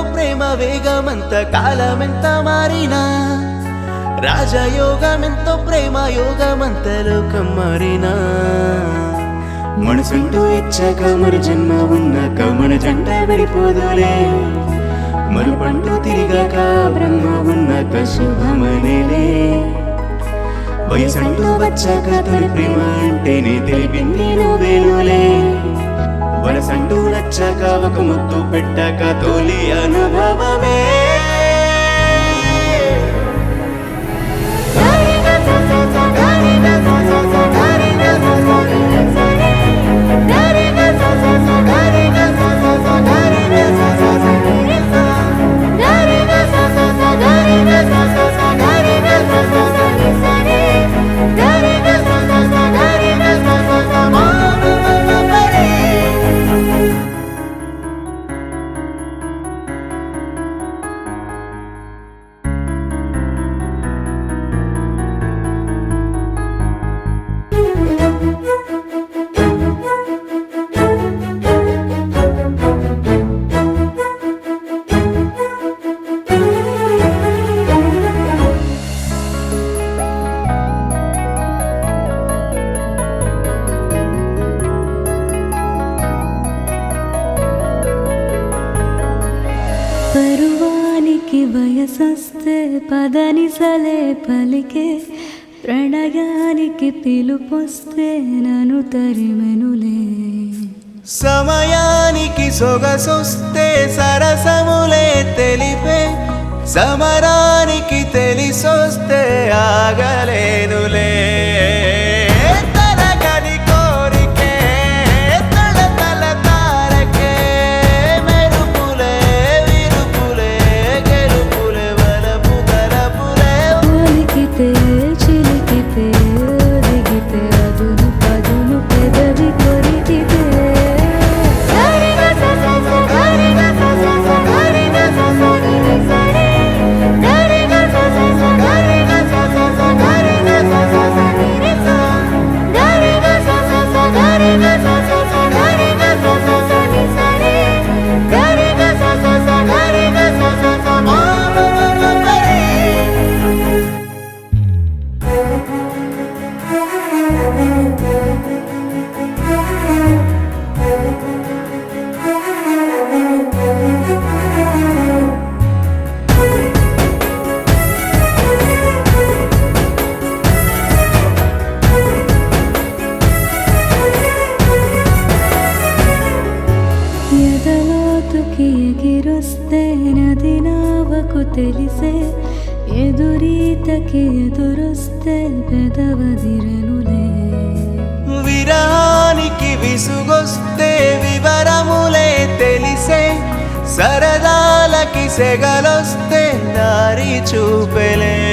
ప్రేమ వేగమంత కాలమెంత మారినా రాజయోగమెంతో ప్రేమ యోగమంత లోకం మారినా మనసంటూ ఇచ్చాక మరి జన్మ ఉన్నాక మన జంట విడిపోదులే మరుపంటూ తిరిగాక బ్రహ్మ ఉన్నాక శుభమనేలే వయసంటూ వచ్చాక తొలి ప్రేమ అంటేనే తెలిపింది నువ్వేనులే వరసంటూ నచ్చాక ఒక ముద్దు పెట్టాక తొలి అనుభవమే పరువానికి వయసొస్తే పదనిసలే పలికే ప్రణయానికి పిలుపొస్తే నన్ను తరిమెనులే సమయానికి సొగసొస్తే సరసములే తెలిపే సమరానికి తెలిసొస్తే ఆగలేనులే ఎగిరొస్తే నది నావకు తెలిసే ఎదురీతకి ఎదురొస్తే పెదవదిరనులే విరానికి విసుగొస్తే వివరములే తెలిసే సరదాలకి సెగలొస్తే దారి చూపెలే